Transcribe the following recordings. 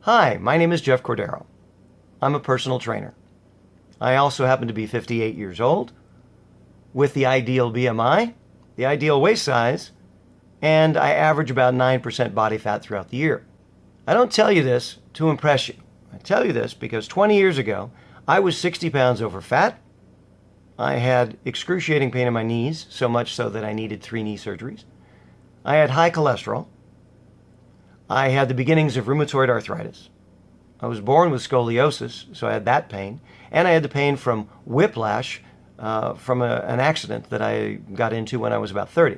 Hi, my name is Jeff Cordero. I'm a personal trainer. I also happen to be 58 years old with the ideal BMI, the ideal waist size, and I average about 9% body fat throughout the year. I don't tell you this to impress you. I tell you this because 20 years ago, I was 60 pounds over fat. I had excruciating pain in my knees, so much so that I needed 3 knee surgeries. I had high cholesterol. I had the beginnings of rheumatoid arthritis. I was born with scoliosis, so I had that pain. And I had the pain from whiplash from an accident that I got into when I was about 30.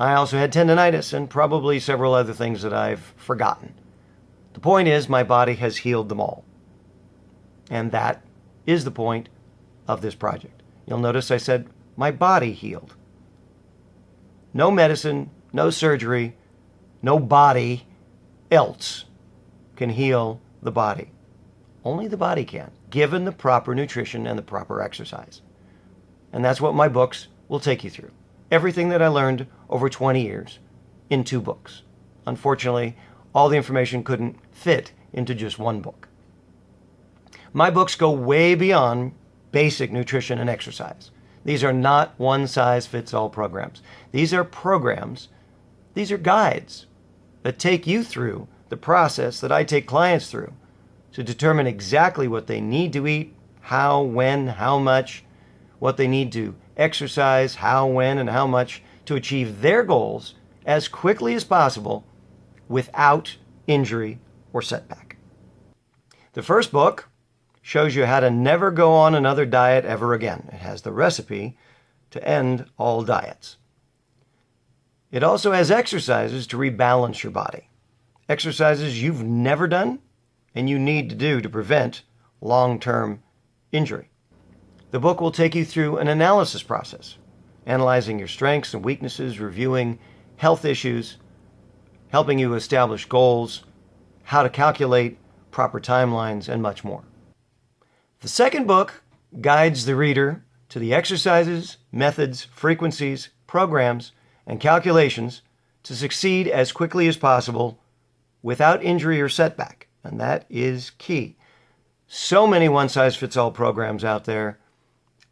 I also had tendonitis and probably several other things that I've forgotten. The point is, my body has healed them all. And that is the point of this project. You'll notice I said my body healed. No medicine, no surgery, no body else can heal the body. Only the body can, given the proper nutrition and the proper exercise. And that's what my books will take you through. Everything that I learned over 20 years in 2 books. Unfortunately, all the information couldn't fit into just one book. My books go way beyond basic nutrition and exercise. These are not one-size-fits-all programs. These are programs, these are guides that take you through the process that I take clients through to determine exactly what they need to eat, how, when, how much, what they need to exercise, how, when, and how much to achieve their goals as quickly as possible without injury or setback. The first book shows you how to never go on another diet ever again. It has the recipe to end all diets. It also has exercises to rebalance your body. Exercises you've never done and you need to do to prevent long-term injury. The book will take you through an analysis process, analyzing your strengths and weaknesses, reviewing health issues, helping you establish goals, how to calculate proper timelines, and much more. The second book guides the reader to the exercises, methods, frequencies, programs, and calculations to succeed as quickly as possible without injury or setback. And that is key. So many one-size-fits-all programs out there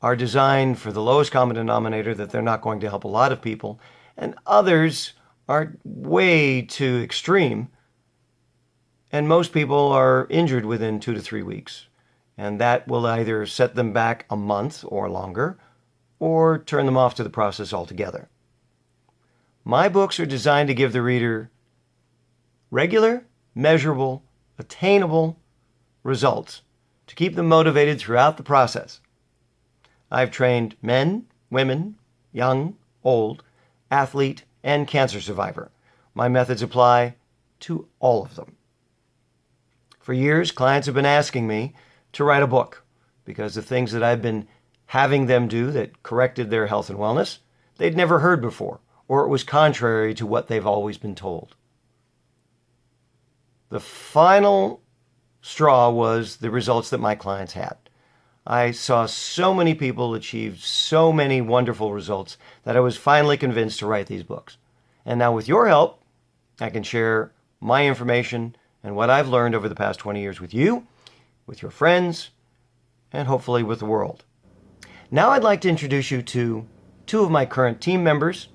are designed for the lowest common denominator that they're not going to help a lot of people, and others are way too extreme, and most people are injured within 2 to 3 weeks. And that will either set them back a month or longer, or turn them off to the process altogether. My books are designed to give the reader regular, measurable, attainable results to keep them motivated throughout the process. I've trained men, women, young, old, athlete, and cancer survivor. My methods apply to all of them. For years, clients have been asking me to write a book because the things that I've been having them do that corrected their health and wellness, they'd never heard before, or it was contrary to what they've always been told. The final straw was the results that my clients had. I saw so many people achieve so many wonderful results that I was finally convinced to write these books. And now with your help, I can share my information and what I've learned over the past 20 years with you, with your friends, and hopefully with the world. Now I'd like to introduce you to 2 of my current team members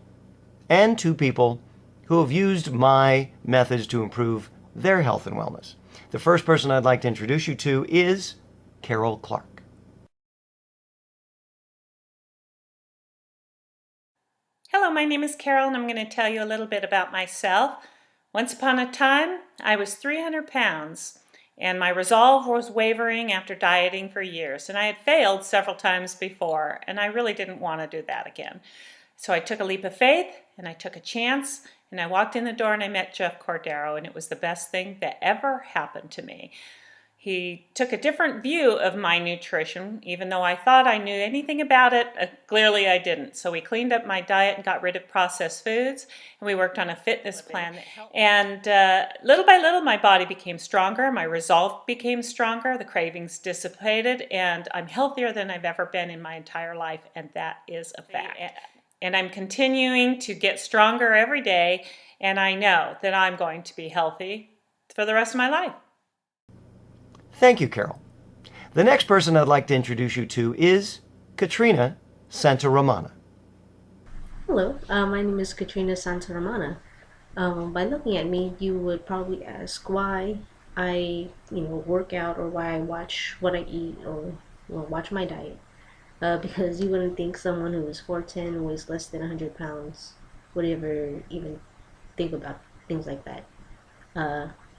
and 2 people who have used my methods to improve their health and wellness. The first person I'd like to introduce you to is Carol Clark. Hello, my name is Carol, and I'm going to tell you a little bit about myself. Once upon a time, I was 300 pounds, and my resolve was wavering after dieting for years, and I had failed several times before, and I really didn't want to do that again. So I took a leap of faith, and I took a chance, and I walked in the door and I met Jeff Cordero, and it was the best thing that ever happened to me. He took a different view of my nutrition, even though I thought I knew anything about it. Clearly I didn't. So we cleaned up my diet and got rid of processed foods, and we worked on a fitness plan. And little by little, my body became stronger, my resolve became stronger, the cravings dissipated, and I'm healthier than I've ever been in my entire life, and that is a fact. And I'm continuing to get stronger every day, and I know that I'm going to be healthy for the rest of my life. Thank you, Carol. The next person I'd like to introduce you to is Katrina Santaromana. Hello, my name is Katrina Santaramana. By looking at me, you would probably ask why I, work out or why I watch what I eat or watch my diet. Because you wouldn't think someone who is 4'10", weighs less than 100 pounds would ever even think about things like that.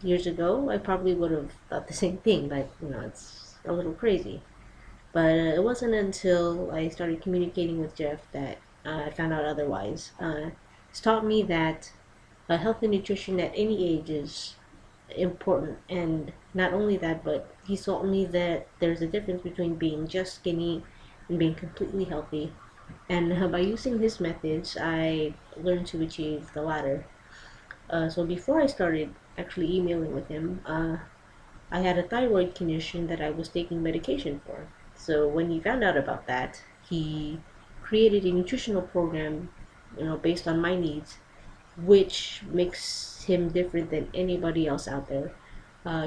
Years ago, I probably would have thought the same thing, but it's a little crazy. But it wasn't until I started communicating with Jeff that I found out otherwise. It's taught me that health and nutrition at any age is important, and not only that, but he taught me that there's a difference between being just skinny and being completely healthy. And by using his methods, I learned to achieve the latter. So before I started actually emailing with him, I had a thyroid condition that I was taking medication for. So when he found out about that, he created a nutritional program, based on my needs, which makes him different than anybody else out there.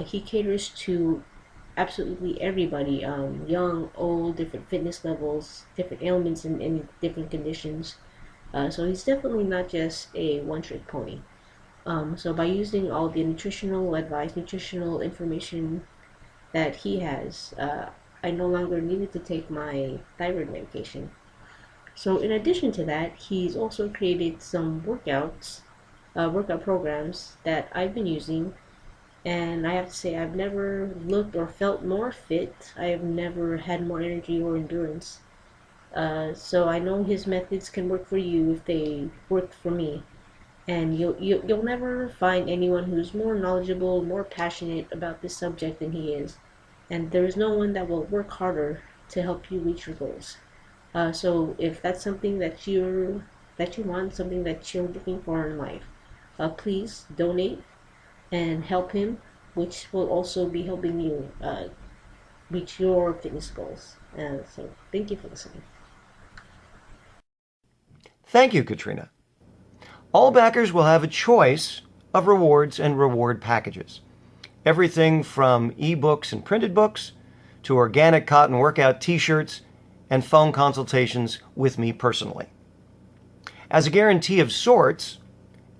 He caters to absolutely everybody, young, old, different fitness levels, different ailments, and different conditions. So he's definitely not just a one-trick pony. So by using all the nutritional advice, nutritional information that he has, I no longer needed to take my thyroid medication. So in addition to that, he's also created some workout programs that I've been using, and I have to say I've never looked or felt more fit. I have never had more energy or endurance. So I know his methods can work for you if they worked for me. And you'll never find anyone who's more knowledgeable, more passionate about this subject than he is. And there is no one that will work harder to help you reach your goals. So if that's something that you want, something that you're looking for in life, please donate and help him, which will also be helping you reach your fitness goals. So thank you for listening. Thank you, Katrina. All backers will have a choice of rewards and reward packages. Everything from ebooks and printed books to organic cotton workout t-shirts and phone consultations with me personally. As a guarantee of sorts,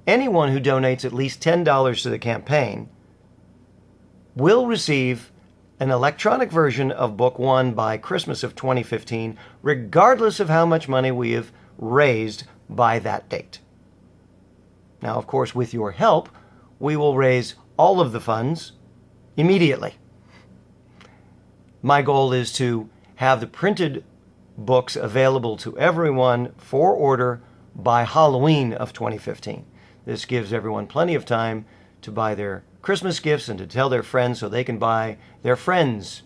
anyone who donates at least $10 to the campaign will receive an electronic version of Book 1 by Christmas of 2015, regardless of how much money we have raised by that date. Now, of course, with your help, we will raise all of the funds immediately. My goal is to have the printed books available to everyone for order by Halloween of 2015. This gives everyone plenty of time to buy their Christmas gifts and to tell their friends so they can buy their friends'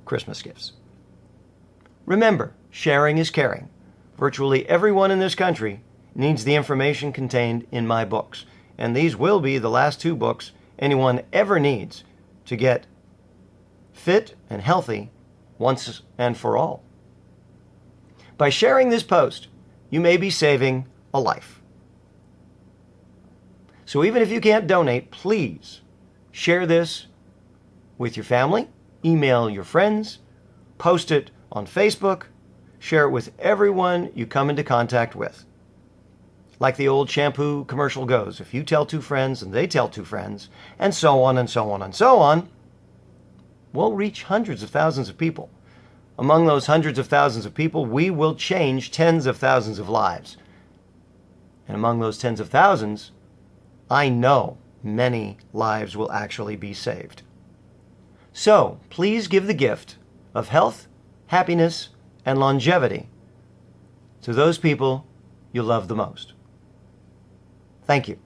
Christmas gifts. Remember, sharing is caring. Virtually everyone in this country needs the information contained in my books, and these will be the last 2 books anyone ever needs to get fit and healthy once and for all. By sharing this post, you may be saving a life. So even if you can't donate, please share this with your family, email your friends, post it on Facebook, share it with everyone you come into contact with. Like the old shampoo commercial goes, if you tell 2 friends and they tell 2 friends, and so on and so on and so on, we'll reach hundreds of thousands of people. Among those hundreds of thousands of people, we will change tens of thousands of lives. And among those tens of thousands, I know many lives will actually be saved. So, please give the gift of health, happiness, and longevity to those people you love the most. Thank you.